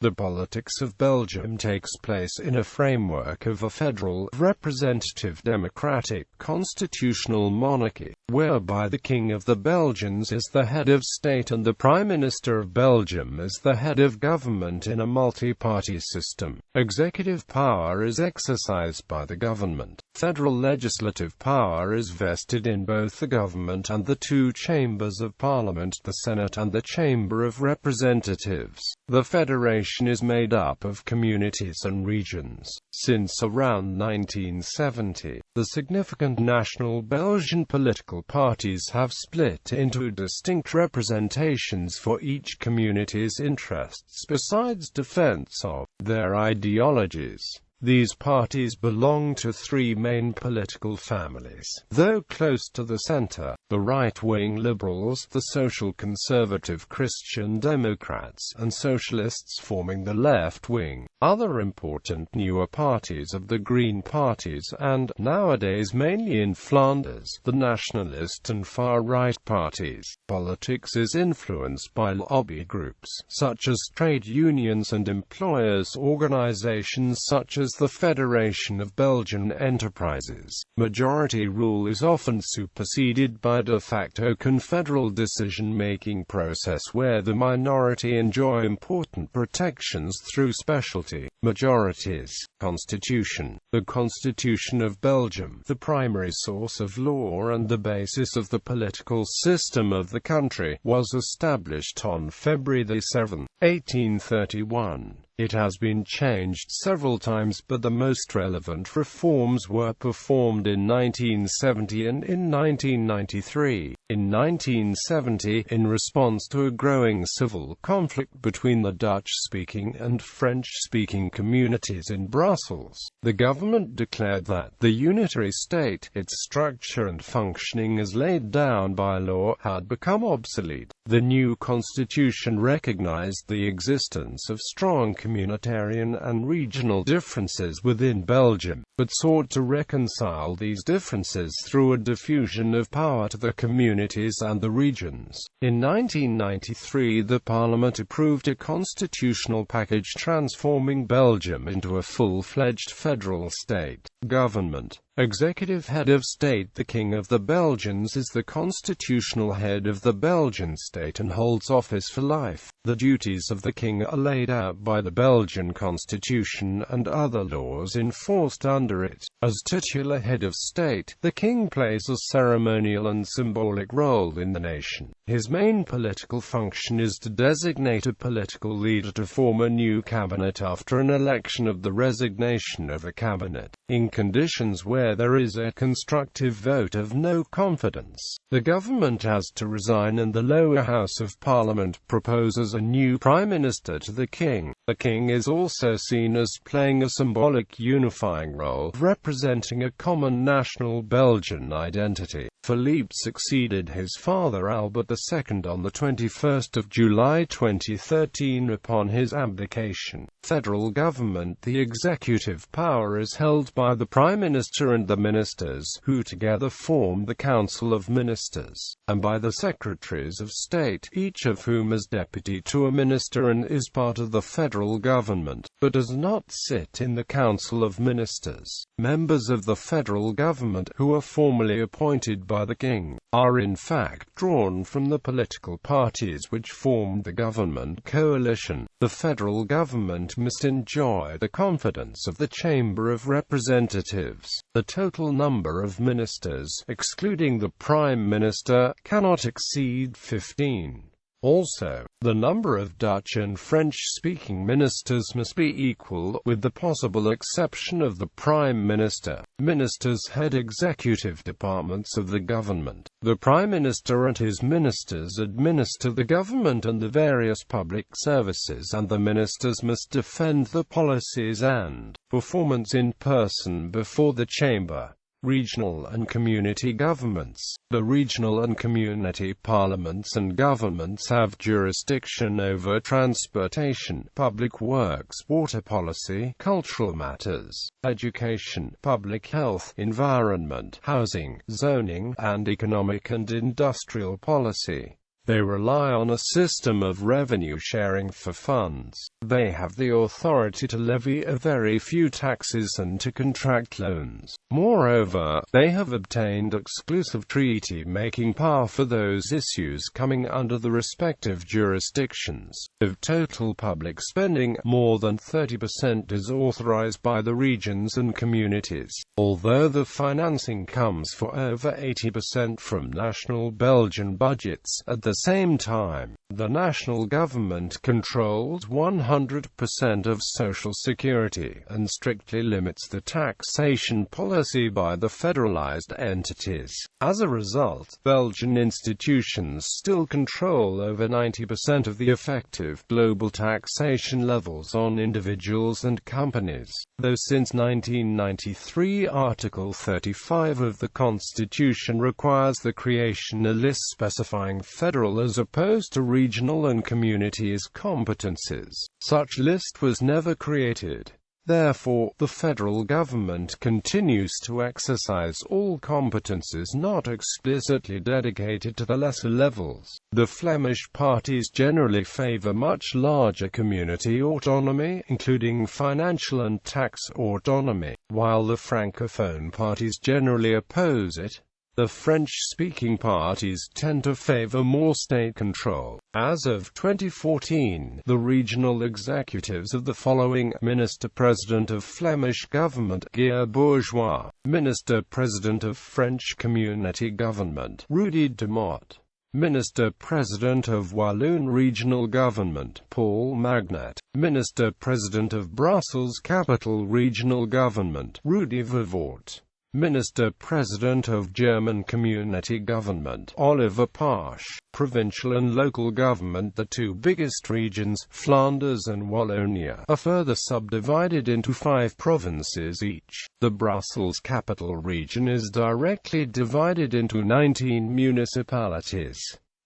The politics of Belgium takes place in a framework of a federal, representative democratic constitutional monarchy, whereby the King of the Belgians is the head of state and the Prime Minister of Belgium is the head of government in a multi-party system. Executive power is exercised by the government. Federal legislative power is vested in both the government and the two chambers of parliament, the Senate and the Chamber of Representatives. The federation is made up of communities and regions. Since around 1970, the significant national Belgian political parties have split into distinct representations for each community's interests besides defense of their ideologies. These parties belong to three main political families. Though close to the center, the right-wing liberals, the social conservative Christian Democrats, and socialists forming the left wing. Other important newer parties of the Green parties and, nowadays mainly in Flanders, the nationalist and far-right parties. Politics is influenced by lobby groups, such as trade unions and employers' organizations such as the Federation of Belgian Enterprises. Majority rule is often superseded by de facto confederal decision-making process where the minority enjoy important protections through specialty majorities. Constitution. The Constitution of Belgium, the primary source of law and the basis of the political system of the country, was established on February 7, 1831. It has been changed several times, but the most relevant reforms were performed in 1970 and in 1993. In 1970, in response to a growing civil conflict between the Dutch-speaking and French-speaking communities in Brussels, the government declared that the unitary state, its structure and functioning as laid down by law, had become obsolete. The new constitution recognized the existence of strong communitarian and regional differences within Belgium, but sought to reconcile these differences through a diffusion of power to the communities and the regions. In 1993, the Parliament approved a constitutional package transforming Belgium into a full-fledged federal state. Government. Executive head of state. The King of the Belgians is the constitutional head of the Belgian state and holds office for life. The duties of the king are laid out by the Belgian constitution and other laws enforced under it. As titular head of state, the king plays a ceremonial and symbolic role in the nation. His main political function is to designate a political leader to form a new cabinet after an election of the resignation of a cabinet. In conditions where there is a constructive vote of no confidence, the government has to resign and the lower house of parliament proposes a new prime minister to the king. The king is also seen as playing a symbolic unifying role, representing a common national Belgian identity. Philippe succeeded his father Albert II on the 21st of July 2013 upon his abdication. Federal government. The executive power is held by the Prime Minister and the ministers, who together form the Council of Ministers, and by the Secretaries of State, each of whom is deputy to a minister and is part of the federal government, but does not sit in the Council of Ministers. Members of the federal government, who are formally appointed by the king, are in fact drawn from the political parties which form the government coalition. The federal government must enjoy the confidence of the Chamber of Representatives. The total number of ministers, excluding the Prime Minister, cannot exceed 15. Also, the number of Dutch and French-speaking ministers must be equal, with the possible exception of the Prime Minister. Ministers head executive departments of the government. The Prime Minister and his ministers administer the government and the various public services, and the ministers must defend the policies and performance in person before the chamber. Regional and community governments. The regional and community parliaments and governments have jurisdiction over transportation, public works, water policy, cultural matters, education, public health, environment, housing, zoning, and economic and industrial policy. They rely on a system of revenue sharing for funds. They have the authority to levy a very few taxes and to contract loans. Moreover, they have obtained exclusive treaty-making power for those issues coming under the respective jurisdictions. Of total public spending, more than 30% is authorized by the regions and communities, although the financing comes for over 80% from national Belgian budgets. At the same time, the national government controls 100% of social security, and strictly limits the taxation policy by the federalized entities. As a result, Belgian institutions still control over 90% of the effective global taxation levels on individuals and companies, though since 1993 Article 35 of the Constitution requires the creation of a list specifying federal as opposed to regional and communities' competences. Such list was never created. Therefore, the federal government continues to exercise all competences not explicitly dedicated to the lesser levels. The Flemish parties generally favor much larger community autonomy, including financial and tax autonomy, while the Francophone parties generally oppose it. The French-speaking parties tend to favor more state control. As of 2014, the regional executives of the following: Minister-President of Flemish Government, Guy Bourgeois; Minister-President of French Community Government, Rudy Demotte; Minister-President of Walloon Regional Government, Paul Magnet; Minister-President of Brussels Capital Regional Government, Rudy Vervoort; Minister-President of German Community Government, Oliver Pasch. Provincial and local government. The two biggest regions, Flanders and Wallonia, are further subdivided into 5 provinces each. The Brussels Capital Region is directly divided into 19 municipalities.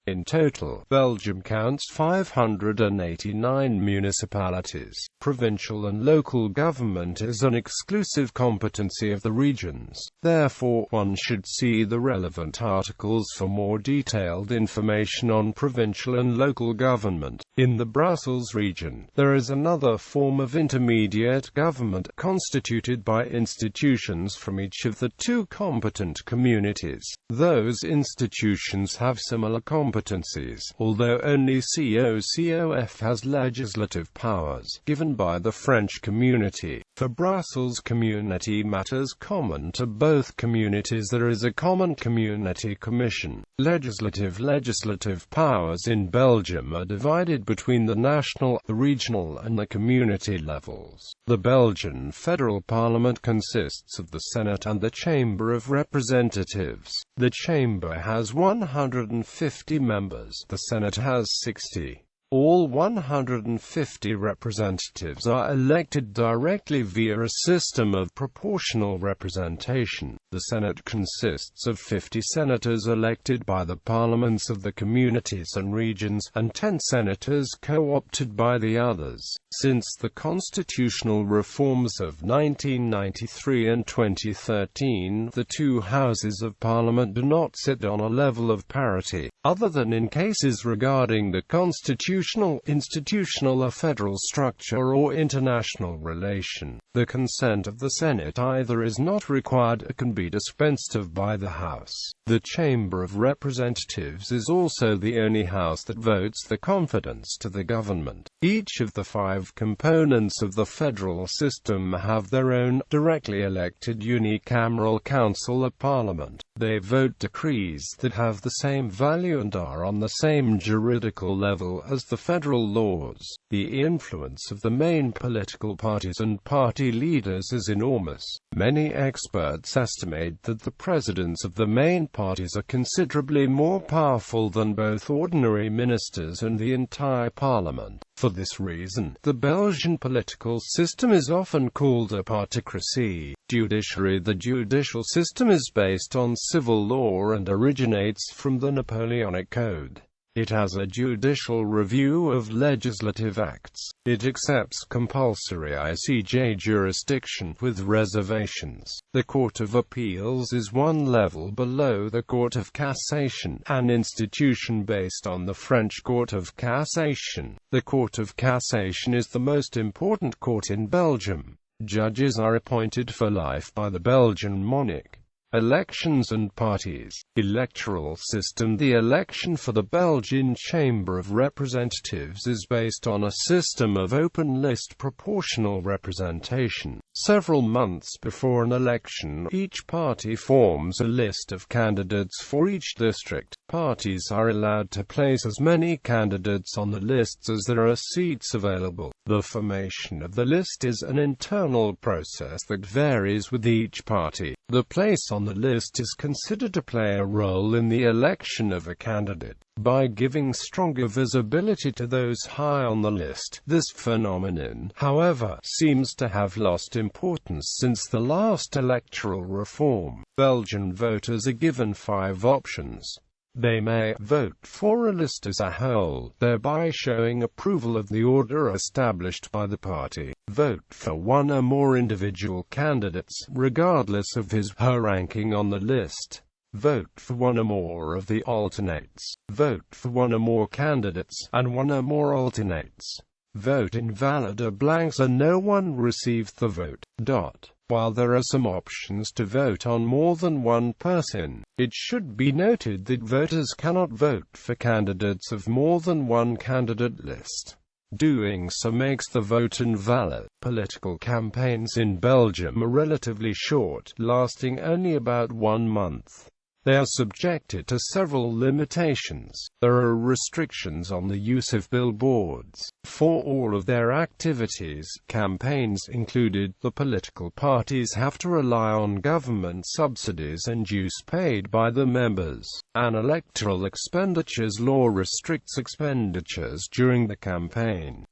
In total, Belgium counts 589 municipalities. Provincial and local government is an exclusive competency of the regions. Therefore, one should see the relevant articles for more detailed information on provincial and local government. In the Brussels region, there is another form of intermediate government, constituted by institutions from each of the 2 competent communities. Those institutions have similar competencies, although only COCOF has legislative powers, given by the French community. For Brussels community matters common to both communities, there is a common community commission. Legislative powers in Belgium are divided between the national, the regional and the community levels. The Belgian Federal Parliament consists of the Senate and the Chamber of Representatives. The Chamber has 150 members. The Senate has 60. All 150 representatives are elected directly via a system of proportional representation. The Senate consists of 50 senators elected by the parliaments of the communities and regions, and 10 senators co-opted by the others. Since the constitutional reforms of 1993 and 2013, the 2 houses of parliament do not sit on a level of parity, other than in cases regarding the institutional or federal structure or international relation. The consent of the Senate either is not required or can be dispensed of by the House. The Chamber of Representatives is also the only house that votes the confidence to the government. Each of the 5 components of the federal system have their own, directly elected unicameral council of parliament. They vote decrees that have the same value and are on the same juridical level as the federal laws. The influence of the main political parties and party leaders is enormous. Many experts estimate that the presidents of the main parties are considerably more powerful than both ordinary ministers and the entire parliament. For this reason, the Belgian political system is often called a particracy. Judiciary. The judicial system is based on civil law and originates from the Napoleonic Code. It has a judicial review of legislative acts. It accepts compulsory ICJ jurisdiction with reservations. The Court of Appeals is one level below the Court of Cassation, an institution based on the French Court of Cassation. The Court of Cassation is the most important court in Belgium. Judges are appointed for life by the Belgian monarch. Elections and parties. Electoral system. The election for the Belgian Chamber of Representatives is based on a system of open-list proportional representation. Several months before an election, each party forms a list of candidates for each district. Parties are allowed to place as many candidates on the lists as there are seats available. The formation of the list is an internal process that varies with each party. The place on the list is considered to play a role in the election of a candidate. By giving stronger visibility to those high on the list, this phenomenon, however, seems to have lost importance since the last electoral reform. Belgian voters are given 5 options. They may vote for a list as a whole, thereby showing approval of the order established by the party. Vote for one or more individual candidates, regardless of his/her ranking on the list. Vote for one or more of the alternates. Vote for one or more candidates, and one or more alternates. Vote invalid or blanks and no one received the vote. While there are some options to vote on more than one person, it should be noted that voters cannot vote for candidates of more than one candidate list. Doing so makes the vote invalid. Political campaigns in Belgium are relatively short, lasting only about 1 month. They are subjected to several limitations. There are restrictions on the use of billboards. For all of their activities, campaigns included, the political parties have to rely on government subsidies and dues paid by the members. An electoral expenditures law restricts expenditures during the campaign.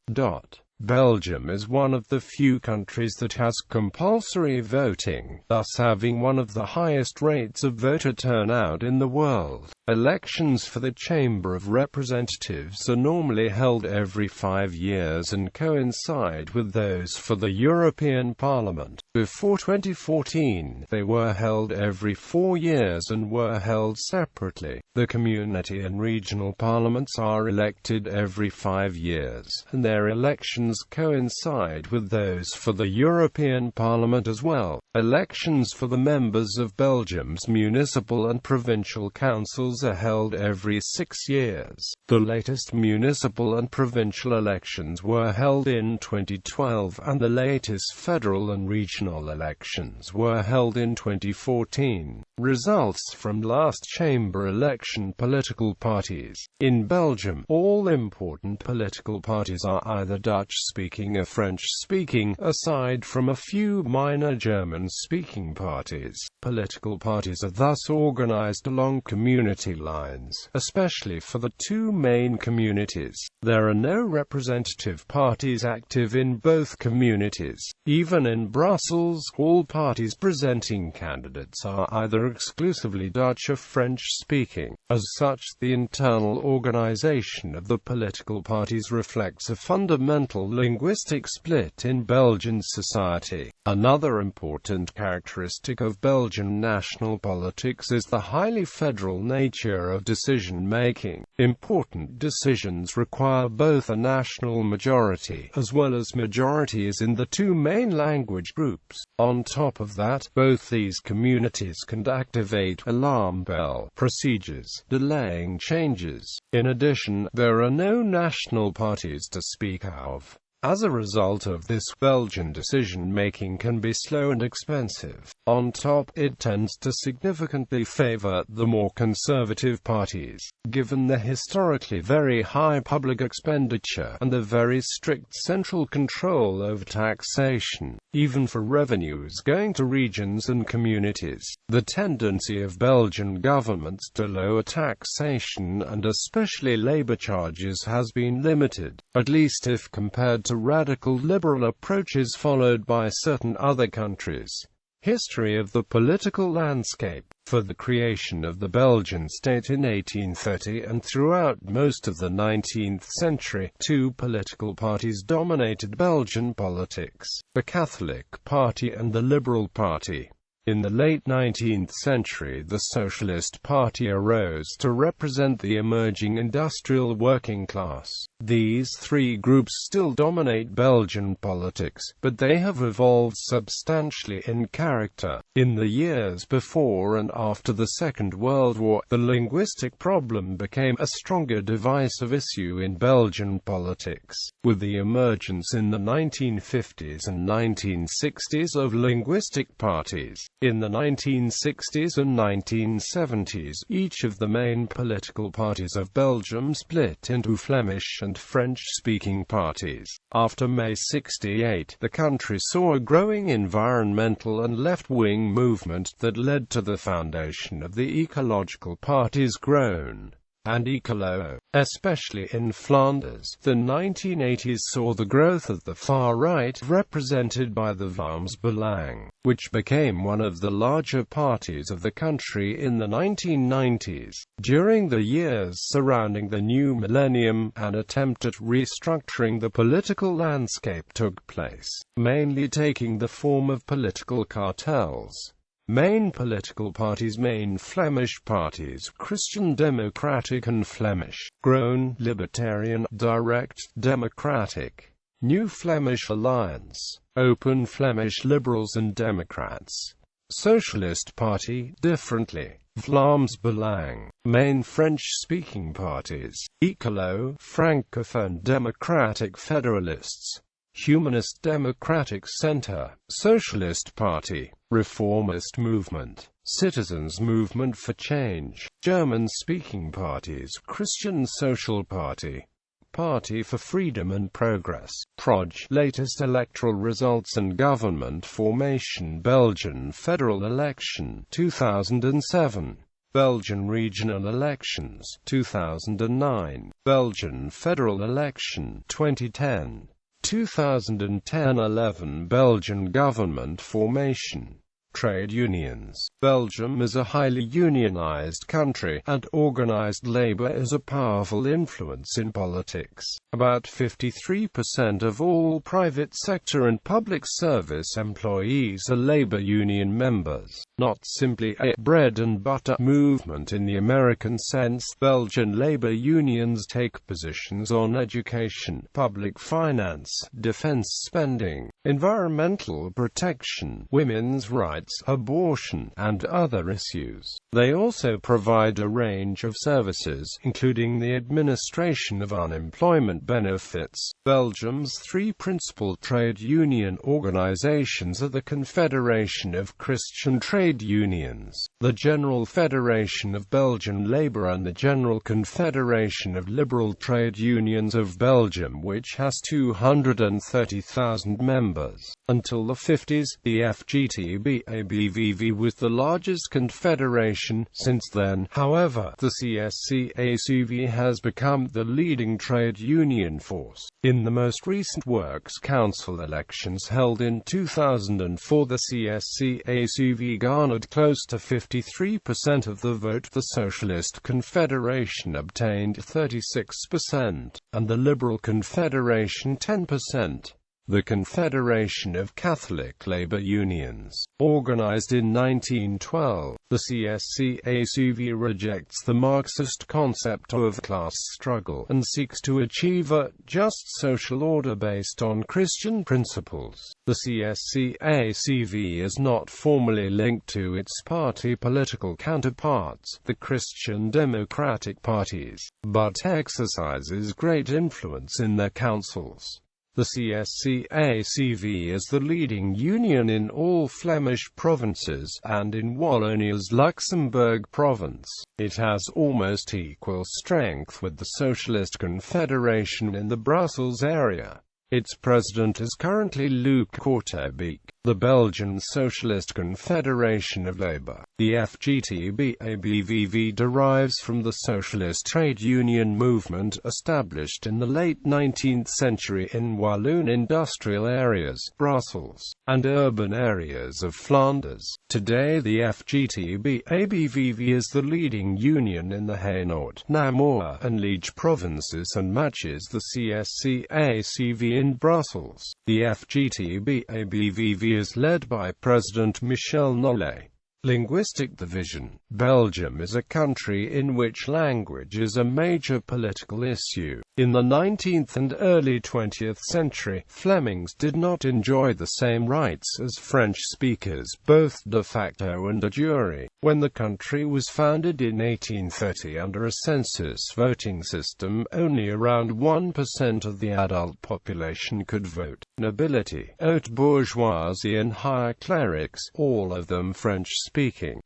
Belgium is one of the few countries that has compulsory voting, thus having one of the highest rates of voter turnout in the world. Elections for the Chamber of Representatives are normally held every 5 years and coincide with those for the European Parliament. Before 2014, they were held every 4 years and were held separately. The community and regional parliaments are elected every 5 years, and their elections coincide with those for the European Parliament as well. Elections for the members of Belgium's municipal and provincial councils are held every 6 years. The latest municipal and provincial elections were held in 2012, and the latest federal and regional elections were held in 2014. Results from last chamber election. Political parties. In Belgium, all important political parties are either Dutch-speaking or French-speaking, aside from a few minor German-speaking parties. Political parties are thus organized along community lines, especially for the 2 main communities. There are no representative parties active in both communities. Even in Brussels, all parties presenting candidates are either exclusively Dutch or French-speaking. As such, the internal organization of the political parties reflects a fundamental linguistic split in Belgian society. Another important characteristic of Belgian national politics is the highly federal nature of decision-making. Important decisions require both a national majority, as well as majorities in the 2 main language groups. On top of that, both these communities can activate alarm bell procedures, delaying changes. In addition, there are no national parties to speak of. As a result of this, Belgian decision-making can be slow and expensive. On top, it tends to significantly favor the more conservative parties, given the historically very high public expenditure and the very strict central control over taxation, even for revenues going to regions and communities. The tendency of Belgian governments to lower taxation and especially labor charges has been limited, at least if compared to radical liberal approaches followed by certain other countries. History of the political landscape. for the creation of the Belgian state in 1830, and throughout most of the 19th century, two political parties dominated Belgian politics: the Catholic Party and the Liberal Party. In the late 19th century, the Socialist Party arose to represent the emerging industrial working class. These three groups still dominate Belgian politics, but they have evolved substantially in character. In the years before and after the Second World War, the linguistic problem became a stronger divisive issue in Belgian politics, with the emergence in the 1950s and 1960s of linguistic parties. In the 1960s and 1970s, each of the main political parties of Belgium split into Flemish and French-speaking parties. After May 68, the country saw a growing environmental and left-wing movement that led to the foundation of the ecological parties Groen and Ecolo. Especially in Flanders, the 1980s saw the growth of the far right, represented by the Vlaams Belang, which became one of the larger parties of the country in the 1990s. During the years surrounding the new millennium, an attempt at restructuring the political landscape took place, mainly taking the form of political cartels. Main political parties: main Flemish parties, Christian Democratic and Flemish, Groen, Libertarian, Direct Democratic, New Flemish Alliance, Open Flemish Liberals and Democrats. Socialist Party, differently, Vlaams Belang. Main French-speaking parties, Ecolo, Francophone Democratic Federalists, Humanist Democratic Centre, Socialist Party, Reformist Movement, Citizens Movement for Change. German-speaking parties, Christian Social Party, Party for Freedom and Progress, Proj. Latest electoral results and government formation: Belgian federal election 2007, Belgian regional elections 2009, Belgian federal election 2010. 2010-11 Belgian government formation. Trade unions. Belgium is a highly unionized country, and organized labor is a powerful influence in politics. About 53% of all private sector and public service employees are labor union members. Not simply a bread-and-butter movement in the American sense, Belgian labor unions take positions on education, public finance, defense spending, environmental protection, women's rights, abortion, and other issues. They also provide a range of services, including the administration of unemployment benefits. Belgium's three principal trade union organizations are the Confederation of Christian Trade Unions, the General Federation of Belgian Labour, and the General Confederation of Liberal Trade Unions of Belgium, which has 230,000 members. Until the 50s, the FGTB-ABVV was the largest confederation. Since then, however, the CSC-ACV has become the leading trade union force. In the most recent Works Council elections held in 2004, the CSC-ACV garnered close to 53% of the vote. The Socialist Confederation obtained 36%, and the Liberal Confederation 10%. The Confederation of Catholic Labor Unions, organized in 1912, the CSC-ACV rejects the Marxist concept of class struggle and seeks to achieve a just social order based on Christian principles. The CSC-ACV is not formally linked to its party political counterparts, the Christian Democratic parties, but exercises great influence in their councils. The CSC-ACV is the leading union in all Flemish provinces, and in Wallonia's Luxembourg province. It has almost equal strength with the Socialist Confederation in the Brussels area. Its president is currently Luc Kortebeek. The Belgian Socialist Confederation of Labour, The FGTB-ABVV derives from the socialist trade union movement established in the late 19th century in Walloon industrial areas, Brussels, and urban areas of Flanders. Today the FGTB-ABVV is the leading union in the Hainaut, Namur, and Liege provinces and matches the CSC-ACV in Brussels. The FGTB-ABVV is led by President Michel Nollet. Linguistic division. Belgium is a country in which language is a major political issue. In the 19th and early 20th century, Flemings did not enjoy the same rights as French speakers, both de facto and de jure. When the country was founded in 1830 under a census voting system, only around 1% of the adult population could vote. Nobility, haute bourgeoisie and higher clerics, all of them French-speaking.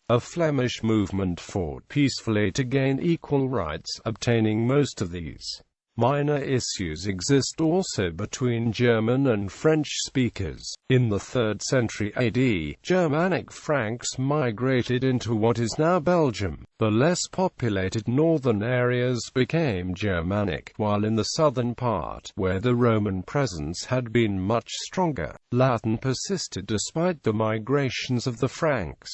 A Flemish movement fought peacefully to gain equal rights, obtaining most of these. Minor issues exist also between German and French speakers. In the 3rd century AD, Germanic Franks migrated into what is now Belgium. The less populated northern areas became Germanic, while in the southern part, where the Roman presence had been much stronger, Latin persisted despite the migrations of the Franks.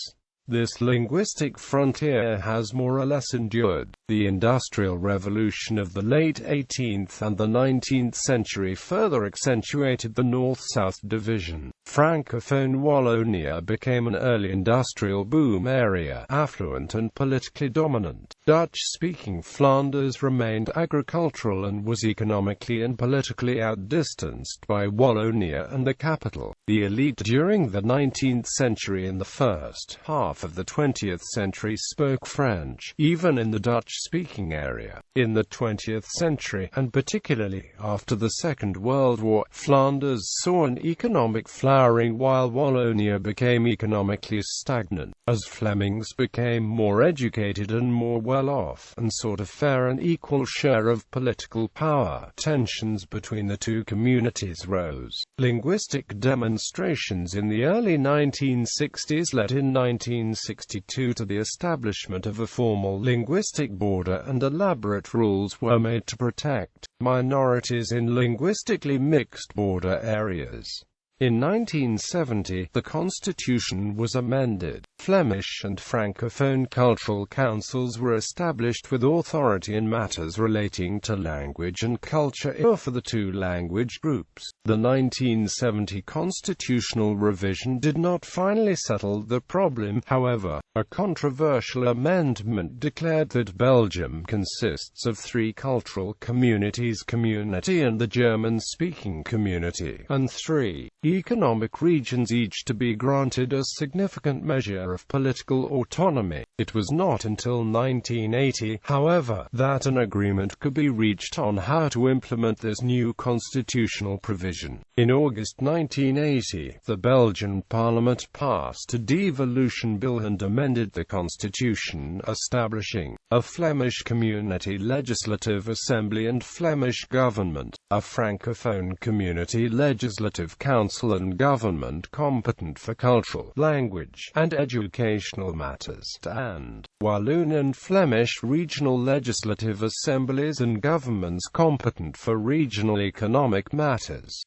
This linguistic frontier has more or less endured. The Industrial Revolution of the late 18th and the 19th century further accentuated the North-South division. Francophone Wallonia became an early industrial boom area, affluent and politically dominant. Dutch-speaking Flanders remained agricultural and was economically and politically outdistanced by Wallonia and the capital. The elite during the 19th century and the first half of the 20th century spoke French, even in the Dutch-speaking area. In the 20th century, and particularly after the Second World War, Flanders saw an economic flowering while Wallonia became economically stagnant. As Flemings became more educated and more well-off, and sought a fair and equal share of political power, tensions between the two communities rose. Linguistic demonstrations in the early 1960s led in 1962 to the establishment of a formal linguistic border, and elaborate rules were made to protect minorities in linguistically mixed border areas. In 1970, the constitution was amended. Flemish and Francophone cultural councils were established with authority in matters relating to language and culture for the two language groups. The 1970 constitutional revision did not finally settle the problem, however. A controversial amendment declared that Belgium consists of three cultural communities: community and the German-speaking community, and three economic regions, each to be granted a significant measure of political autonomy. It was not until 1980, however, that an agreement could be reached on how to implement this new constitutional provision. In August 1980, the Belgian Parliament passed a devolution bill and amended the constitution, establishing a Flemish Community Legislative Assembly and Flemish Government, a Francophone Community Legislative Council and Government competent for cultural, language, and educational matters, and Walloon and Flemish Regional Legislative Assemblies and governments competent for regional economic matters.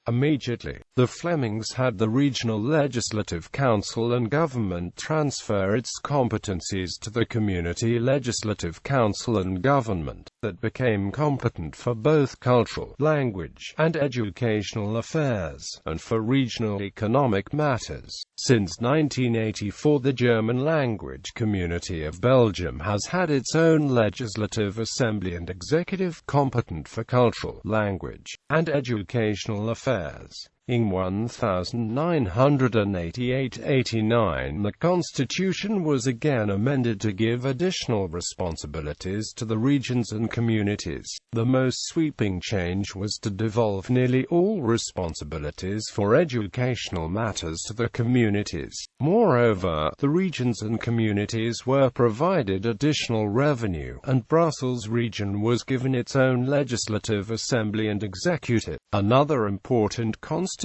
Immediately, the Flemings had the Regional Legislative Council and Government transfer its competencies to the Community Legislative Council and Government, that became competent for both cultural, language, and educational affairs, and for regional economic matters. Since 1984, the German language community of Belgium has had its own legislative assembly and executive competent for cultural, language, and educational affairs. In 1988–89, the constitution was again amended to give additional responsibilities to the regions and communities. The most sweeping change was to devolve nearly all responsibilities for educational matters to the communities. Moreover, the regions and communities were provided additional revenue, and Brussels region was given its own legislative assembly and executive. Another important constitutional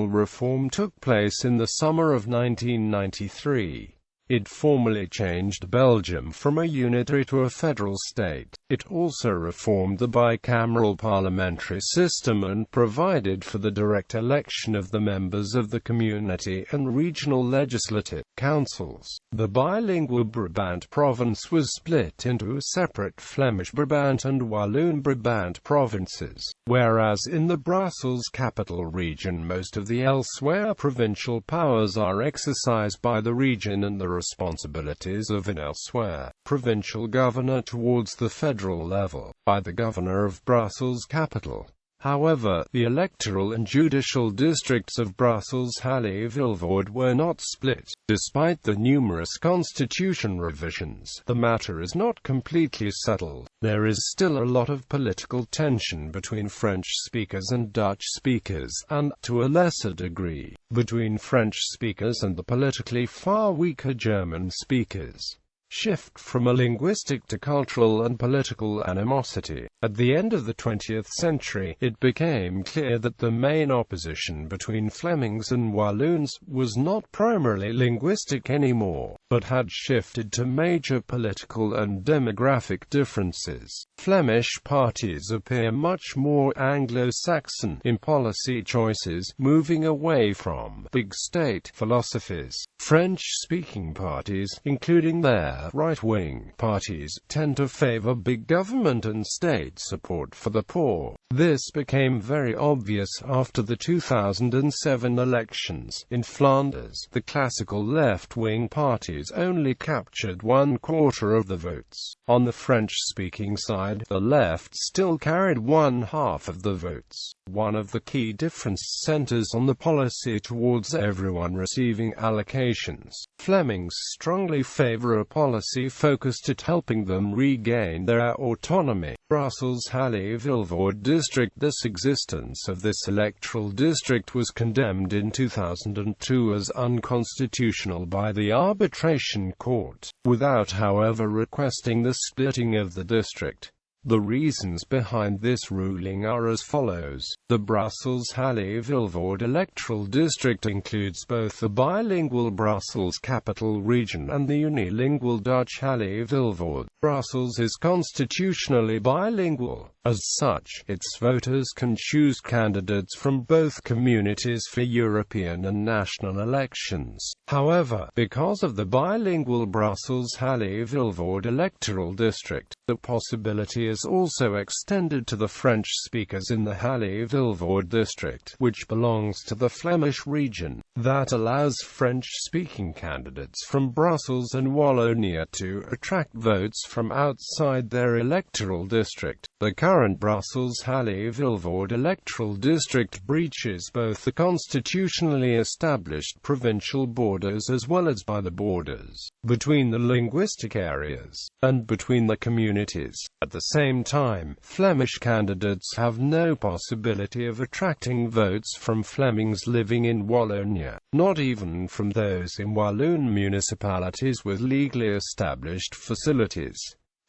reform took place in the summer of 1993. It formally changed Belgium from a unitary to a federal state. It also reformed the bicameral parliamentary system and provided for the direct election of the members of the community and regional legislative councils. The bilingual Brabant province was split into separate Flemish Brabant and Walloon Brabant provinces, whereas in the Brussels capital region most of the elsewhere provincial powers are exercised by the region and the responsibilities of an elsewhere provincial governor towards the federal level, by the governor of Brussels capital. However, the electoral and judicial districts of Brussels-Halle-Vilvoorde were not split. Despite the numerous constitution revisions, the matter is not completely settled. There is still a lot of political tension between French speakers and Dutch speakers, and, to a lesser degree, between French speakers and the politically far weaker German speakers. Shift from a linguistic to cultural and political animosity. At the end of the 20th century, it became clear that the main opposition between Flemings and Walloons was not primarily linguistic anymore, but had shifted to major political and demographic differences. Flemish parties appear much more Anglo-Saxon in policy choices, moving away from big state philosophies. French-speaking parties, including their right-wing parties, tend to favor big government and state support for the poor. This became very obvious after the 2007 elections. In Flanders, the classical left-wing parties only captured 1/4 of the votes. On the French-speaking side, the left still carried 1/2 of the votes. One of the key differences centers on the policy towards everyone receiving allocations. Flemings strongly favor a policy focused at helping them regain their autonomy. Brussels-Halle-Vilvoorde district. This existence of this electoral district was condemned in 2002 as unconstitutional by the arbitration court, without however requesting the splitting of the district. The reasons behind this ruling are as follows. The Brussels-Halle-Vilvoorde electoral district includes both the bilingual Brussels capital region and the unilingual Dutch Halle-Vilvoorde. Brussels is constitutionally bilingual. As such, its voters can choose candidates from both communities for European and national elections. However, because of the bilingual Brussels-Halle-Vilvoorde electoral district, the possibility is also extended to the French speakers in the Halle-Vilvoorde district, which belongs to the Flemish region. That allows French-speaking candidates from Brussels and Wallonia to attract votes from outside their electoral district. The current Brussels-Halle-Vilvoorde electoral district breaches both the constitutionally established provincial borders as well as by the borders between the linguistic areas and between the communities. At the same time, Flemish candidates have no possibility of attracting votes from Flemings living in Wallonia, not even from those in Walloon municipalities with legally established facilities.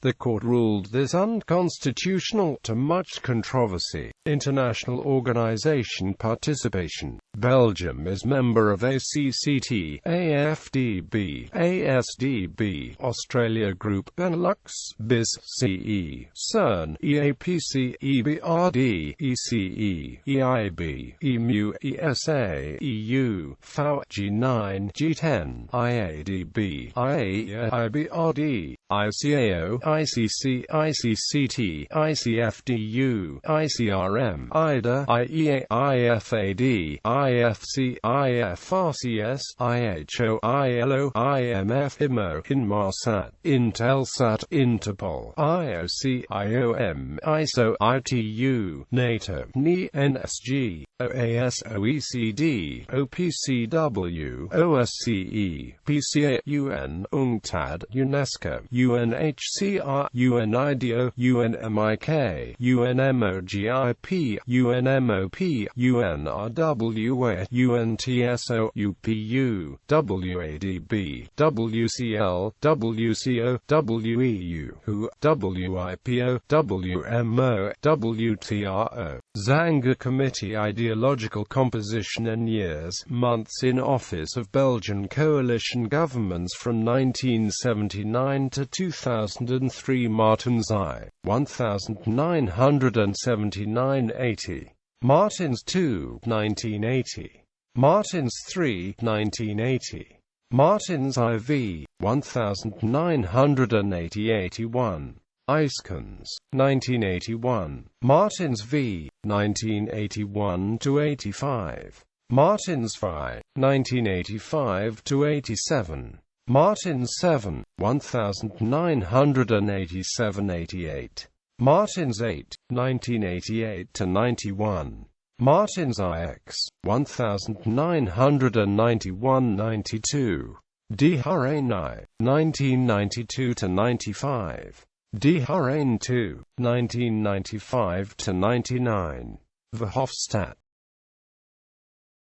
The court ruled this unconstitutional, to much controversy. International organization participation. Belgium is member of ACCT, AFDB, ASDB, Australia Group, Benelux, BIS, CE, CERN, EAPC, EBRD, ECE, EIB, EMU, ESA, EU, FAO, G9, G10, IADB, IAEA, IBRD, ICAO, ICC, ICCT, ICFDU, ICRM, IDA, IEA, IFAD, IFC, IFRCS, IHO, ILO, IMF, IMO, Inmarsat, Intelsat, Interpol, IOC, IOM, ISO, ITU, NATO, NI, NSG, OAS, OECD, OPCW, OSCE, PCA, UN, UNCTAD, UNESCO, UNHCR, UNIDO, UNMIK, UNMOGIP, UNMOP, UNRWA, UNTSO, UPU, WADB, WCL, WCO, WEU, WHO, WIPO, WMO, WTRO, Zanger Committee Ideological Composition and Years, Months in Office of Belgian Coalition Governments from 1979 to 2003. Martens I. 1979-80. Martens II. 1980. Martens III. 1980. Martens IV. 1980-81. Eiskens, 1981. Martens V. 1981-85. Martens V. 1985-87. Martens VII. 1987-88. Martens VIII. 1988-91. Martens IX. 1991-92. De Hurrain I. 1992-95. De Hurrain II. 1995-99. Verhofstadt.